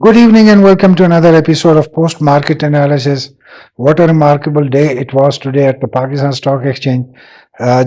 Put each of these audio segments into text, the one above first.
Good evening and welcome to another episode of Post Market Analysis. What a remarkable day it was today at the Pakistan Stock Exchange,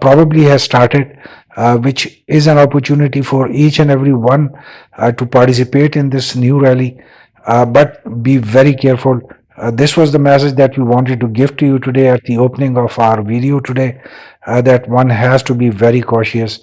probably has started, which is an opportunity for each and every one to participate in this new rally. But be very careful. This was the message that we wanted to give to you today at the opening of our video today, that one has to be very cautious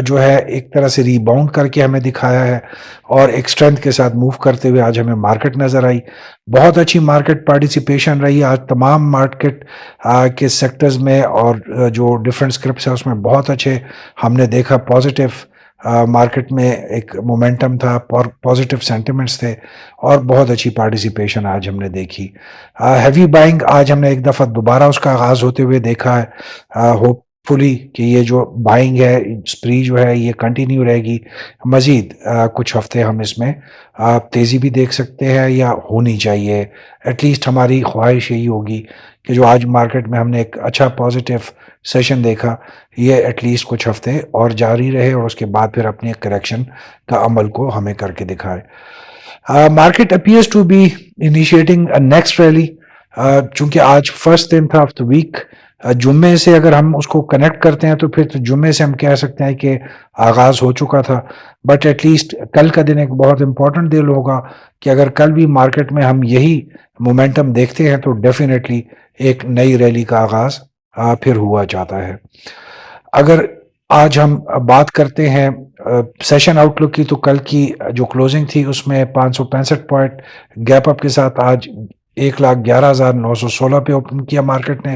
جو ہے ایک طرح سے rebound کر کے ہمیں دکھایا ہے اور ایک اسٹرینتھ کے ساتھ موو کرتے ہوئے آج ہمیں مارکیٹ نظر آئی. بہت اچھی مارکیٹ پارٹیسپیشن رہی آج تمام مارکیٹ کے سیکٹرز میں, اور جو ڈفرینٹ اسکرپٹس ہیں اس میں بہت اچھے ہم نے دیکھا پازیٹیو مارکیٹ میں ایک مومنٹم تھا, پازیٹیو سینٹیمنٹس تھے, اور بہت اچھی پارٹیسپیشن آج ہم نے دیکھی. ہیوی بائنگ آج ہم نے ایک دفعہ دوبارہ اس کا آغاز ہوتے ہوئے دیکھا ہے. ہوپ فلی کہ یہ جو بائنگ ہے اسپری جو ہے یہ کنٹینیو رہے گی, مزید کچھ ہفتے ہم اس میں تیزی بھی دیکھ سکتے ہیں یا ہونی چاہیے. ایٹ لیسٹ ہماری خواہش یہی ہوگی کہ جو آج مارکیٹ میں ہم نے ایک اچھا پازیٹیو سیشن دیکھا, یہ ایٹ لیسٹ کچھ ہفتے اور جاری رہے اور اس کے بعد پھر اپنی کریکشن کا عمل کو ہمیں کر کے دکھائے. Market appears to be initiating next rally. چونکہ آج فرسٹ دن تھا آف دا ویک, جمعے سے اگر ہم اس کو کنیکٹ کرتے ہیں تو پھر جمعے سے ہم کہہ سکتے ہیں کہ آغاز ہو چکا تھا, بٹ ایٹ لیسٹ کل کا دن ایک بہت امپورٹنٹ دن ہوگا کہ اگر کل بھی مارکیٹ میں ہم یہی مومنٹم دیکھتے ہیں تو ڈیفینیٹلی ایک نئی ریلی کا آغاز پھر ہوا چاہتا ہے. اگر آج ہم بات کرتے ہیں سیشن آؤٹ لک کی, تو کل کی جو کلوزنگ تھی اس میں 565 پوائنٹ گیپ اپ کے ساتھ آج 1,11,916 پہ اوپن کیا مارکیٹ نے,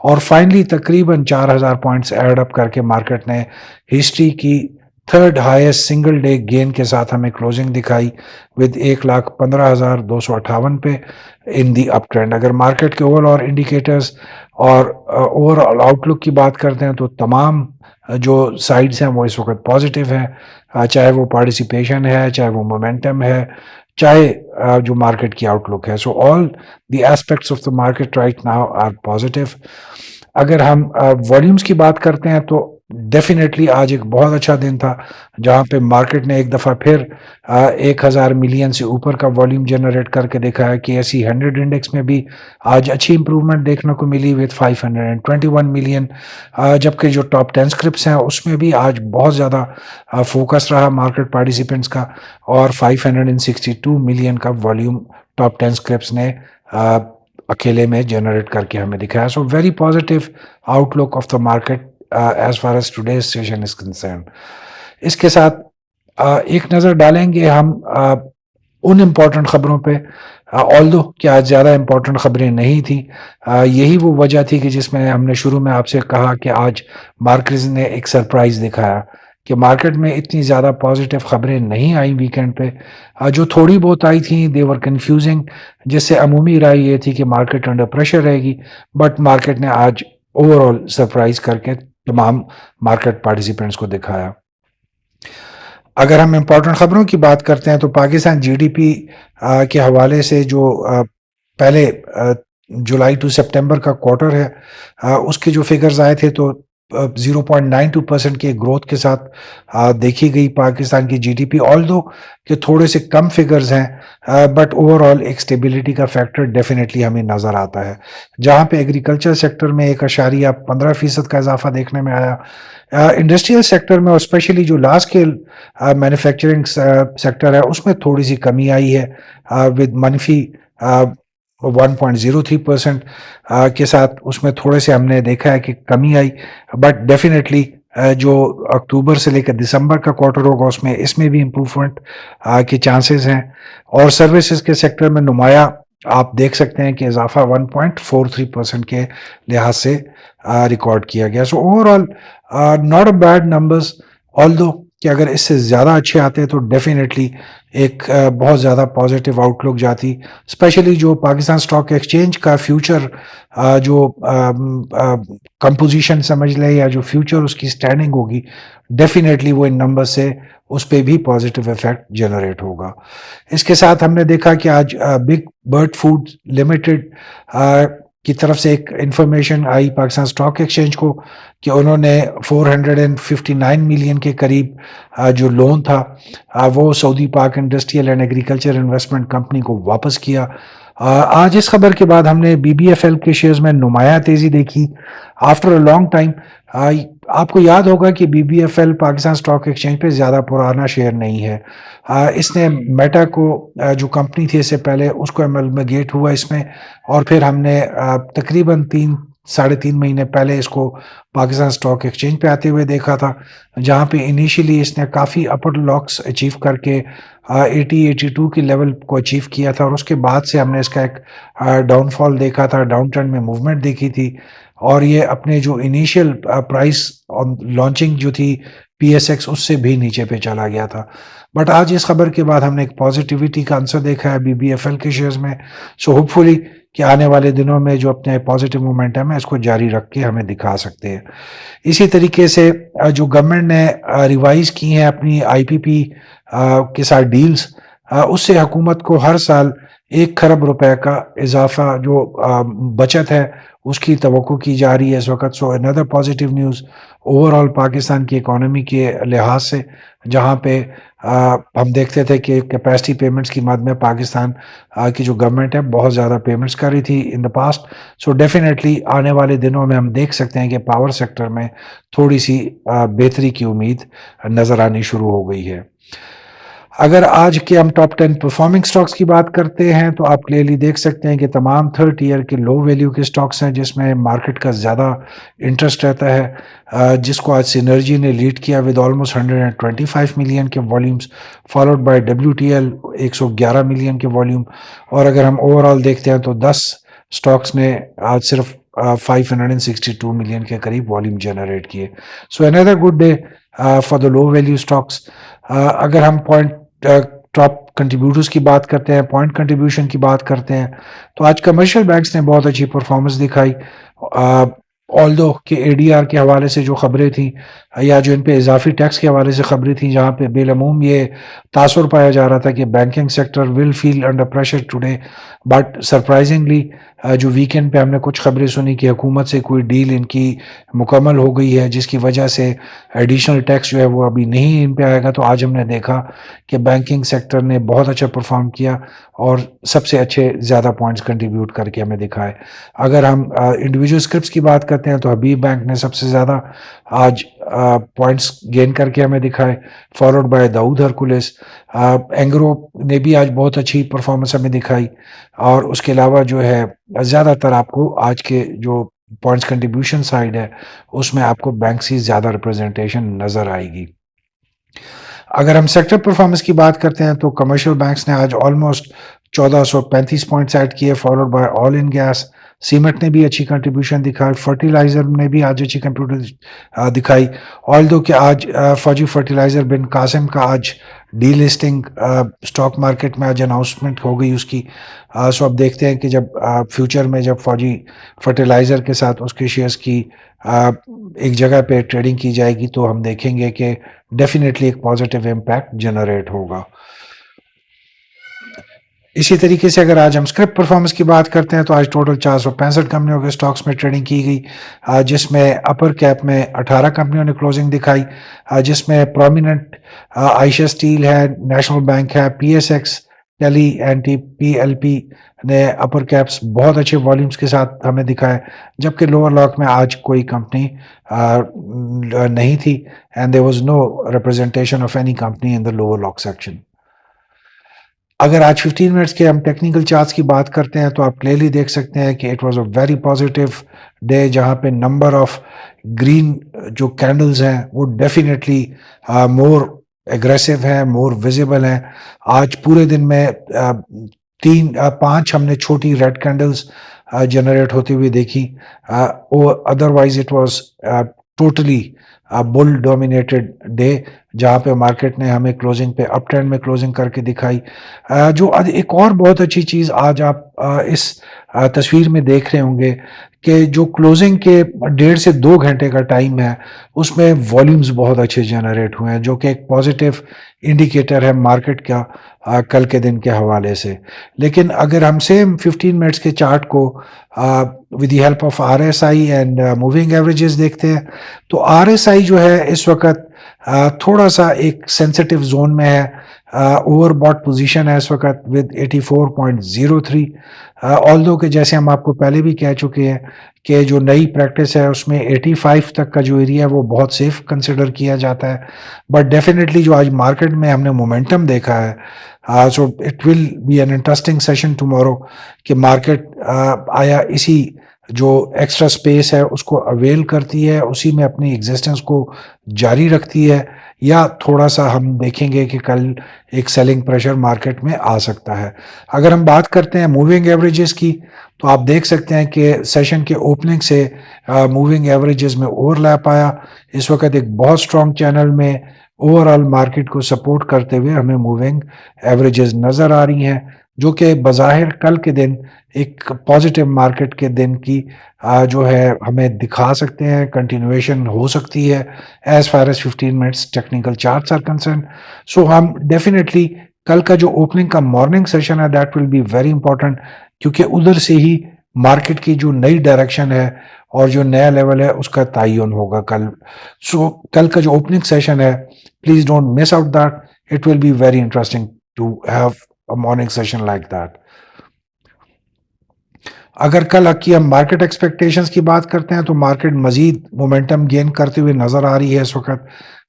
اور فائنلی تقریباً 4,000 پوائنٹس ایڈ اپ کر کے مارکیٹ نے ہسٹری کی third highest single day gain کے ساتھ ہمیں کلوزنگ دکھائی ود 1,15,258 پہ ان دی اپ ٹرینڈ. اگر مارکیٹ کے اوور آل انڈیکیٹرز اور اوور آل آؤٹ لک کی بات کرتے ہیں تو تمام جو سائڈز ہیں وہ اس وقت پازیٹیو ہیں, چاہے وہ پارٹیسپیشن ہے, چاہے وہ مومنٹم ہے, چاہے جو مارکیٹ کی آؤٹ لک ہے. So all the aspects of the market right now are positive. اگر ہم والیومز کی بات کرتے ہیں تو ڈیفینیٹلی آج ایک بہت اچھا دن تھا جہاں پہ مارکیٹ نے ایک دفعہ پھر 1,000 ملین سے اوپر کا والیوم جنریٹ کر کے دیکھا ہے. کہ ایسی 100 انڈیکس میں بھی آج اچھی امپرومنٹ دیکھنے کو ملی وتھ 521 ملین, جبکہ جو ٹاپ 10 اسکرپٹس ہیں اس میں بھی آج بہت زیادہ فوکس رہا مارکیٹ پارٹیسپینٹس کا, اور 562 ملین کا والیوم ٹاپ 10 اسکرپٹس نے اکیلے میں جنریٹ کر کے ہمیں دکھایا. So very positive outlook of the market as far as today's session is concern. اس کے ساتھ ایک نظر ڈالیں گے ہم ان امپورٹنٹ خبروں پہ, آلدو کہ آج زیادہ امپورٹنٹ خبریں نہیں تھیں. یہی وہ وجہ تھی کہ جس میں ہم نے شروع میں آپ سے کہا کہ آج مارکیٹ نے ایک سرپرائز دکھایا کہ مارکیٹ میں اتنی زیادہ پازیٹیو خبریں نہیں آئیں ویکینڈ پہ. جو تھوڑی بہت آئی تھیں دے ور کنفیوزنگ, جس سے عمومی رائے یہ تھی کہ مارکیٹ انڈر پریشر رہے گی, بٹ مارکیٹ نے آج اوور آل سرپرائز کر کے تمام مارکیٹ پارٹیسپینٹس کو دکھایا. اگر ہم امپورٹنٹ خبروں کی بات کرتے ہیں تو پاکستان جی ڈی پی کے حوالے سے جو پہلے جولائی ٹو سپٹمبر کا کوارٹر ہے اس کے جو فگرز آئے تھے تو 0.92% کے گروتھ کے ساتھ دیکھی گئی پاکستان کی جی ڈی پی, آلدو کہ تھوڑے سے کم فگرز ہیں بٹ اوور آل ایک سٹیبلٹی کا فیکٹر ڈیفینیٹلی ہمیں نظر آتا ہے. جہاں پہ ایگریکلچر سیکٹر میں 1.15% کا اضافہ دیکھنے میں آیا, انڈسٹریل سیکٹر میں اور اسپیشلی جو لارج اسکیل مینوفیکچرنگ سیکٹر ہے اس میں تھوڑی سی کمی آئی ہے ود منفی 1.03% کے ساتھ. اس میں تھوڑے سے ہم نے دیکھا ہے کہ کمی آئی, بٹ ڈیفینیٹلی جو اکتوبر سے لے کر دسمبر کا کوارٹر ہوگا اس میں بھی امپروومنٹ کے چانسز ہیں. اور سروسز کے سیکٹر میں نمایاں آپ دیکھ سکتے ہیں کہ اضافہ 1.43% کے لحاظ سے ریکارڈ کیا گیا. So overall not a bad numbers, although کہ اگر اس سے زیادہ اچھے آتے تو ڈیفینیٹلی ایک بہت زیادہ پازیٹیو آؤٹ لک جاتی. اسپیشلی جو پاکستان اسٹاک ایکسچینج کا فیوچر جو کمپوزیشن سمجھ لیں یا جو فیوچر اس کی اسٹینڈنگ ہوگی, ڈیفینیٹلی وہ ان نمبر سے اس پہ بھی پازیٹیو افیکٹ جنریٹ ہوگا. اس کے ساتھ ہم نے دیکھا کہ آج بگ برڈ فوڈ لمیٹڈ کی طرف سے ایک انفارمیشن آئی پاکستان اسٹاک ایکسچینج کو کہ انہوں نے 459 ملین کے قریب جو لون تھا وہ سعودی پاک industrial and agriculture investment company کو واپس کیا. آج اس خبر کے بعد ہم نے بی بی ایف ایل کے شیئرز میں نمایاں تیزی دیکھی آفٹر اے لانگ ٹائم. آپ کو یاد ہوگا کہ B B F L Pakistan stock exchange پہ زیادہ پرانا شیئر نہیں ہے. اس نے میٹا کو جو کمپنی تھی اس سے پہلے اس کو ایملگیٹ ہوا اس میں, اور پھر ہم نے تقریباً 3.5 مہینے پہلے اس کو پاکستان اسٹاک ایکسچینج پہ آتے ہوئے دیکھا تھا، جہاں پہ انیشیلی اس نے کافی اپر لاکس اچیو کر کے 82 کی لیول کو اچیو کیا تھا، اور اس کے بعد سے ہم نے اس کا ایک ڈاؤن فال دیکھا تھا، ڈاؤن ٹرن میں موومنٹ دیکھی تھی، اور یہ اپنے جو انیشیل پرائس لانچنگ جو تھی پی ایس ایکس اس سے بھی نیچے پہ چلا گیا تھا. بٹ آج اس خبر کے بعد ہم نے ایک پازیٹیوٹی کا عنصر دیکھا ہے بی بی ایف ایل کے شیئرز میں. سو ہوپ فلی کہ آنے والے دنوں میں جو اپنے پازیٹیو مومنٹم ہے اس کو جاری رکھ کے ہمیں دکھا سکتے ہیں. اسی طریقے سے جو گورنمنٹ نے ریوائز کی ہیں اپنی آئی پی پی کے ساتھ ڈیلز، اس سے حکومت کو ہر سال 1 کھرب روپے کا اضافہ جو بچت ہے اس کی توقع کی جا رہی ہے اس وقت. سو another positive news over all Pakistan کی اکانومی کے لحاظ سے، جہاں پہ ہم دیکھتے تھے کہ کیپیسٹی پیمنٹس کی مد میں پاکستان کی جو گورنمنٹ ہے بہت زیادہ پیمنٹس کر رہی تھی ان دا پاسٹ. سو ڈیفینیٹلی آنے والے دنوں میں ہم دیکھ سکتے ہیں کہ پاور سیکٹر میں تھوڑی سی بہتری کی امید نظر آنی شروع ہو گئی ہے. اگر آج کے ہم ٹاپ 10 پرفارمنگ سٹاکس کی بات کرتے ہیں تو آپ کلیئرلی دیکھ سکتے ہیں کہ تمام 3rd ایئر کے لو ویلیو کے سٹاکس ہیں جس میں مارکیٹ کا زیادہ انٹرسٹ رہتا ہے، جس کو آج سینرجی نے لیڈ کیا ود آلموسٹ 125 ملین کے volumes, followed by W T L 111 million کے والیوم. اور اگر ہم اوور آل دیکھتے ہیں تو 10 سٹاکس نے آج صرف 562 ملین کے قریب والیوم جنریٹ کیے. سو another good day for the low value Stokes. اگر ہم ٹاپ کنٹریبیوٹرز کی بات کرتے ہیں، پوائنٹ کنٹریبیوشن کی بات کرتے ہیں، تو آج کمرشل بینکس نے بہت اچھی پرفارمنس دکھائی. آلدو کہ اے ڈی آر کے حوالے سے جو خبریں تھیں یا جو ان پہ اضافی ٹیکس کے حوالے سے خبریں تھیں، جہاں پہ بالعموم یہ تاثر پایا جا رہا تھا کہ banking sector will feel under pressure today. But surprisingly جو ویکینڈ پہ ہم نے کچھ خبریں سنی کہ حکومت سے کوئی ڈیل ان کی مکمل ہو گئی ہے جس کی وجہ سے ایڈیشنل ٹیکس جو ہے وہ ابھی نہیں ان پہ آئے گا. تو آج ہم نے دیکھا کہ بینکنگ سیکٹر نے بہت اچھا پرفارم کیا اور سب سے اچھے زیادہ پوائنٹس کنٹریبیوٹ کر کے ہمیں دکھائے. اگر ہم انڈیویجول اسکرپٹس کی بات کرتے ہیں تو حبیب بینک نے سب سے زیادہ آج پوائنٹس گین کر کے ہمیں دکھائے، followed by Dawood Hercules. Engro نے بھی آج بہت اچھی پرفارمنس ہمیں دکھائی، اور اس کے علاوہ جو ہے زیادہ تر آپ کو آج کے جو پوائنٹس کنٹریبیوشن سائڈ ہے اس میں آپ کو بینک سے زیادہ ریپرزنٹیشن نظر آئے گی. اگر ہم سیکٹر پرفارمنس کی بات کرتے ہیں تو کمرشل بینکس نے آج آلموسٹ 1435 پوائنٹس ایڈ کیے، followed by oil and gas. Cement نے بھی اچھی کنٹریبیوشن دکھائی، فرٹیلائزر نے بھی آج اچھی کنٹریبیوشن دکھائی. آلدو کہ آج فوجی فرٹیلائزر بن قاسم کا آج ڈی لسٹنگ اسٹاک مارکیٹ میں آج اناؤنسمنٹ ہو گئی اس کی. سو اب دیکھتے ہیں کہ جب فیوچر میں جب فوجی فرٹیلائزر کے ساتھ اس کے شیئرز کی ایک جگہ پہ ٹریڈنگ کی جائے گی تو ہم دیکھیں گے کہ ڈیفینیٹلی ایک پازیٹیو امپیکٹ جنریٹ ہوگا. اسی طریقے سے اگر آج ہم اسکرپ پرفارمنس کی بات کرتے ہیں تو آج ٹوٹل 465 کمپنیوں کے سٹاکس میں ٹریڈنگ کی گئی، جس میں اپر کیپ میں 18 کمپنیوں نے کلوزنگ دکھائی، جس میں پرومیننٹ عائشہ اسٹیل ہے، نیشنل بینک ہے، پی ایس ایکس، ٹیلی N T P L P نے اپر کیپس بہت اچھے والیومز کے ساتھ ہمیں دکھائے، جبکہ لوور لاک میں آج کوئی کمپنی نہیں تھی and there was no representation of any company in the lower lock section. اگر آج 15 منٹس کے ہم ٹیکنیکل چارٹس کی بات کرتے ہیں تو آپ کلیئرلی دیکھ سکتے ہیں کہ it was a very positive day, جہاں پہ نمبر آف گرین جو کینڈلز ہیں وہ ڈیفینیٹلی مور ایگریسو ہیں، مور ویزیبل ہیں. آج پورے دن میں 5 ہم نے چھوٹی ریڈ کینڈلز جنریٹ ہوتی ہوئی دیکھی. Otherwise it was totally bill dominated day, جہاں پہ مارکیٹ نے ہمیں کلوزنگ پہ اپ ٹرینڈ میں کلوزنگ کر کے دکھائی. جو ایک اور بہت اچھی چیز آج آپ اس تصویر میں دیکھ رہے ہوں گے کہ جو کلوزنگ کے 1.5 سے 2 گھنٹے کا ٹائم ہے اس میں والیومز بہت اچھے جنریٹ ہوئے ہیں، جو کہ ایک پازیٹیو انڈیکیٹر ہے مارکیٹ کا کل کے دن کے حوالے سے. لیکن اگر ہم سیم 15 منٹس کے چارٹ کو with the help of R S I and moving averages دیکھتے ہیں تو آر ایس آئی جو ہے اس وقت تھوڑا سا ایک سینسٹیو زون میں ہے، اوور باٹ پوزیشن ہے اس وقت ود 84.03. آلدو کہ جیسے ہم آپ کو پہلے بھی کہہ چکے ہیں کہ جو نئی پریکٹس ہے اس میں 85 تک کا جو ایریا ہے وہ بہت سیف کنسیڈر کیا جاتا ہے. بٹ ڈیفینیٹلی جو آج مارکیٹ میں ہم نے مومنٹم دیکھا ہے، so it will be an interesting session tomorrow کہ مارکیٹ آیا اسی جو ایکسٹرا سپیس ہے اس کو اویل کرتی ہے, اسی میں اپنی ایگزسٹنس کو جاری رکھتی ہے, یا تھوڑا سا ہم دیکھیں گے کہ کل ایک سیلنگ پریشر مارکیٹ میں آ سکتا ہے. اگر ہم بات کرتے ہیں موونگ ایوریجز کی, تو آپ دیکھ سکتے ہیں کہ سیشن کے اوپننگ سے موونگ ایوریجز میں اوور لیپ آیا. اس وقت ایک بہت سٹرونگ چینل میں اوور آل مارکیٹ کو سپورٹ کرتے ہوئے ہمیں موونگ ایوریجز نظر آ رہی ہیں, جو کہ بظاہر کل کے دن ایک پازیٹیو مارکیٹ کے دن کی جو ہے ہمیں دکھا سکتے ہیں, کنٹینویشن ہو سکتی ہے as far as 15 minutes technical charts are concern. سو ہم ڈیفینیٹلی کل کا جو اوپننگ کا مارننگ سیشن ہے that will be very important, کیونکہ ادھر سے ہی مارکیٹ کی جو نئی ڈائریکشن ہے اور جو نیا لیول ہے اس کا تعین ہوگا کل. سو کل کا جو اوپننگ سیشن ہے please don't miss out that, it will be very interesting to have a morning session like that. اگر کل کی ہم مارکیٹ ایکسپیکٹیشنز کی بات کرتے ہیں تو مارکیٹ مزید مومنٹم گین کرتے ہوئے نظر آ رہی ہے اس وقت.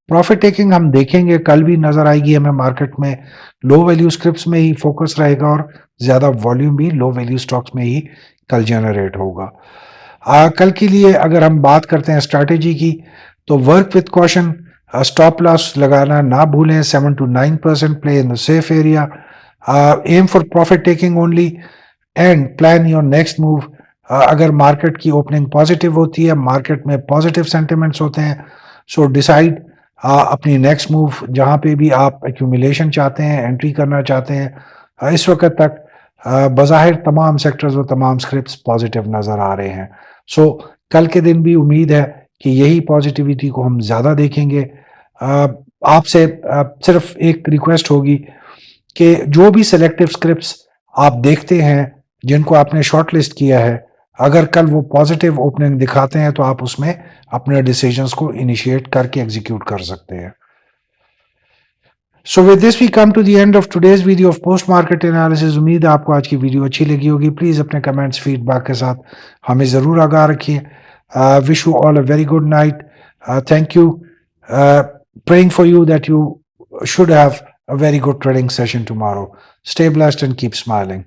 پروفٹ ٹیکنگ ہم دیکھیں گے کل بھی نظر آئے گی ہمیں مارکیٹ میں, لو ویلیو اسکرپٹس میں ہی فوکس رہے گا اور زیادہ والیوم بھی لو ویلیو اسٹاکس میں ہی کل جنریٹ ہوگا. کل کے لیے اگر ہم بات کرتے ہیں اسٹریٹجی کی, تو work with caution, stop loss لگانا نہ بھولیں, 7 to 9% play in the safe area, aim for profit taking only and plan your next move. اگر مارکیٹ کی اوپننگ پازیٹیو ہوتی ہے, مارکیٹ میں پازیٹیو سینٹیمنٹس ہوتے ہیں, سو ڈیسائیڈ اپنی نیکسٹ موو جہاں پہ بھی آپ ایکومولیشن چاہتے ہیں, انٹری کرنا چاہتے ہیں. اس وقت تک بظاہر تمام سیکٹرز و تمام اسکرپٹس پازیٹیو نظر آ رہے ہیں. سو کل کے دن بھی امید ہے کہ یہی پازیٹیوٹی کو ہم زیادہ دیکھیں گے. آپ سے صرف ایک ریکویسٹ ہوگی کہ جو بھی سلیکٹیو اسکرپٹس آپ دیکھتے ہیں جن کو آپ نے شارٹ لسٹ کیا ہے, اگر کل وہ پازیٹیو اوپننگ دکھاتے ہیں تو آپ اس میں اپنے ڈیسیجنز کو انیشیٹ کر کے ایگزیکیوٹ کر سکتے ہیں. So with this we come to the end of today's video of post market analysis. امید ہے آپ کو آج کی ویڈیو اچھی لگی ہوگی. پلیز اپنے کمنٹس فیڈ بیک کے ساتھ ہمیں ضرور آگاہ رکھیے. Wish you all a very good night. Thank you. Praying for you that you should have a very good trading session tomorrow. Stay blessed and keep smiling.